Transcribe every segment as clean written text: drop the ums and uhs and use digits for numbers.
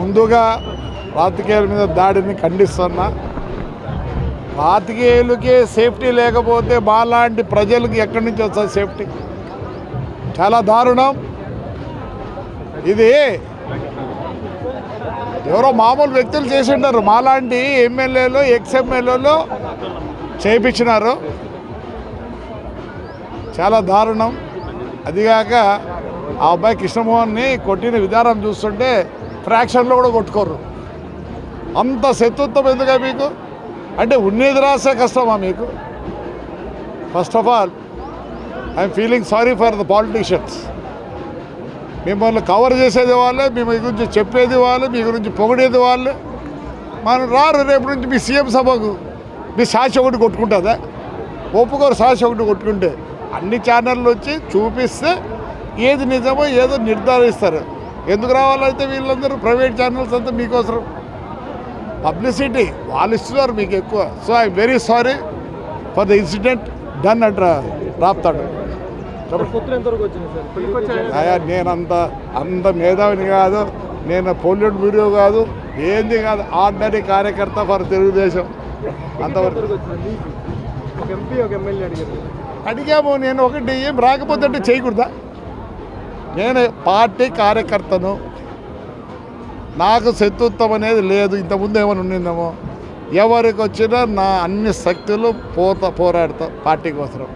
ముందుగా రాజకీయాల మీద దాడిని ఖండిస్తున్నా. రాజకీయాలకే సేఫ్టీ లేకపోతే మాలాంటి ప్రజలకు ఎక్కడి నుంచి వస్తుంది సేఫ్టీ? చాలా దారుణం ఇది. ఎవరో మామూలు వ్యక్తులు చేసిండారు, మాలాంటి ఎమ్మెల్యేలు ఎక్స్ఎమ్మెల్యేలు చేయించినారు. చాలా దారుణం. అదిగాక ఆ అబ్బాయి కృష్ణమోహన్ని కొట్టిన విధానం చూస్తుంటే ఫ్రాక్షన్లో కూడా కొట్టుకోరు. అంత శత్రుత్వం ఎందుక మీకు? అంటే ఉన్నది రాసే కష్టమా మీకు? First of all I'm feeling sorry for the politicians. మిమ్మల్ని కవర్ చేసేది వాళ్ళే, మీ గురించి చెప్పేది వాళ్ళు, మీ గురించి పొగిడేది వాళ్ళే. మనం రారు రేపు నుంచి మీ సీఎం సభకు. మీ సాక్షి ఒకటి కొట్టుకుంటుందా? ఒప్పుకోరు సాక్షి ఒకటి కొట్టుకుంటే. అన్ని ఛానళ్ళు వచ్చి చూపిస్తే ఏది నిజమో ఏదో నిర్ధారిస్తారు. ఎందుకు రావాలంటే వీళ్ళందరూ ప్రైవేట్ ఛానల్స్ అంతా మీకోసరం పబ్లిసిటీ వాళ్ళు ఇస్తున్నారు మీకు ఎక్కువ. So I very sorry for the incident done at Raptadu. నేనంత మేధావిని కాదు, నేను పొల్యూట్ బ్యూరో కాదు, ఏంది కాదు, ఆర్డినరీ కార్యకర్త ఫర్ తెలుగుదేశం. అంతవరకు అడిగాము. నేను ఒకటి ఏం రాకపోతే అంటే చేయకూడదా? నేను పార్టీ కార్యకర్తను, నాకు శత్రుత్వం అనేది లేదు. ఇంతకుముందు ఏమైనా ఉండిందేమో. ఎవరికి వచ్చినా నా అన్ని శక్తులు పోరాడతా పార్టీ కోసం.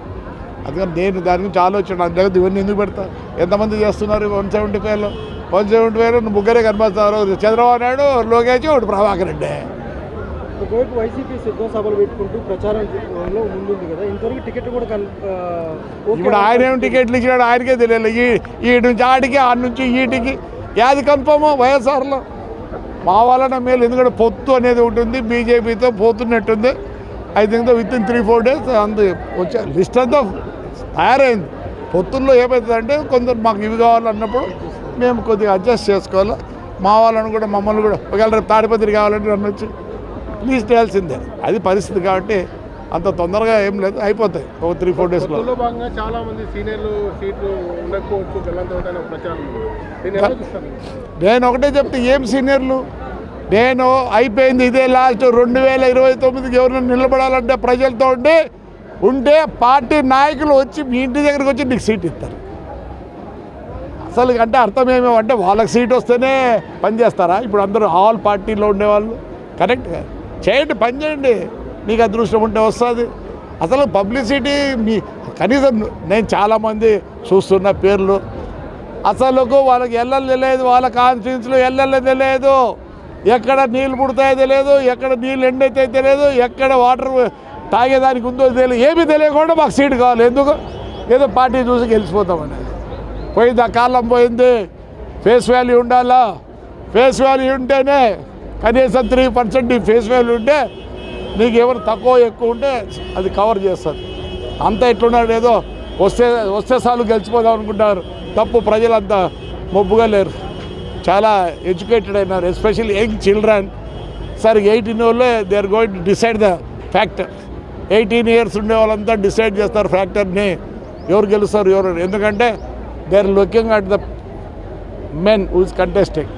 అందుకని నేను దాని గురించి ఆలోచన అంతేకాదు. ఇవన్నీ ఎందుకు పెడతా? ఎంతమంది చేస్తున్నారు? 175లో 175 ముగ్గురే కనిపిస్తారు. చంద్రబాబు నాయుడు, లోకేష్, ఒకటి ప్రభాకర్ రెడ్డి. ఒకవైపు వైసీపీ సిద్ధం సభలు పెట్టుకుంటూ ప్రచారంలో ముందుంది కదా, ఇంతవరకు టికెట్ కూడా ఇప్పుడు ఆయన ఏం టికెట్లు ఇచ్చినాడు ఆయనకే తెలియదు. ఈ నుంచి ఆడికి, ఆ నుంచి ఈటికి యాది కన్ఫర్మ్ వైఎస్ఆర్లో మా వాళ్ళ మేలు. ఎందుకంటే పొత్తు అనేది ఉంటుంది, బీజేపీతో పోతున్నట్టుంది. I think within 3-4 days అంత వచ్చే లిస్ట్ అంతా తయారైంది. పొత్తుల్లో ఏమవుతుందంటే కొందరు మాకు ఇవి కావాలన్నప్పుడు మేము కొద్దిగా అడ్జస్ట్ చేసుకోవాలి. మా వాళ్ళని కూడా మమ్మల్ని కూడా ఒకవేళ రేపు తాడిపత్రి కావాలంటే నన్ను వచ్చి ప్లీజ్ చేయాల్సిందే. అది పరిస్థితి. కాబట్టి అంత తొందరగా ఏం లేదు, అయిపోతాయి ఒక 3-4 daysలో. చాలా మంది సీనియర్లు సీట్లు ఉండకపోవచ్చు. నేను ఒకటే చెప్తే, ఏం సీనియర్లు? నేను అయిపోయింది ఇదే లాస్ట్. 2029కి ఎవరైనా నిలబడాలంటే ప్రజలతో ఉంటే పార్టీ నాయకులు వచ్చి మీ ఇంటి దగ్గరికి వచ్చి నీకు సీట్ ఇస్తారు. అసలు అంటే అర్థం ఏమేమంటే వాళ్ళకి సీట్ వస్తేనే పనిచేస్తారా? ఇప్పుడు అందరూ ఆల్ పార్టీలో ఉండేవాళ్ళు కరెక్ట్గా చేయండి, పని చేయండి, నీకు అదృష్టం ఉంటే వస్తుంది. అసలు పబ్లిసిటీ మీ కనీసం నేను చాలామంది చూస్తున్న పేర్లు అసలు వాళ్ళకి ఎల్లలు తెలియదు, వాళ్ళ కాన్స్టిట్యూన్సీలో ఎల్లలు తెలియదు, ఎక్కడ నీళ్ళు పుడతాయో తెలియదు, ఎక్కడ నీళ్ళు ఎండైతే తెలియదు, ఎక్కడ వాటర్ తాగేదానికి ఉందో తెలియదు. ఏమీ తెలియకుండా మాకు సీటు కావాలి. ఎందుకు? ఏదో పార్టీ చూసి గెలిచిపోతామని. పోయింది, ఆ కాలం పోయింది. ఫేస్ వాల్యూ ఉండాలా? ఫేస్ వాల్యూ ఉంటేనే కనీసం 3% ఫేస్ వాల్యూ ఉంటే నీకు ఎవరు తక్కువ ఎక్కువ ఉంటే అది కవర్ చేస్తుంది. అంతా ఎట్లున్నాడు, ఏదో వస్తే చాలు గెలిచిపోదాం అనుకుంటారు. తప్పు. ప్రజలంతా మొబ్బుగా లేరు, చాలా ఎడ్యుకేటెడ్ అయినారు, ఎస్పెషల్లీ యంగ్ చిల్డ్రన్. సార్ 18 వాళ్ళే they are going to decide the factor. 18 years ఉండే వాళ్ళంతా డిసైడ్ చేస్తారు ఫ్యాక్టర్ని, ఎవరు గెలుస్తారు ఎవరు. ఎందుకంటే they are looking at the men who is contesting.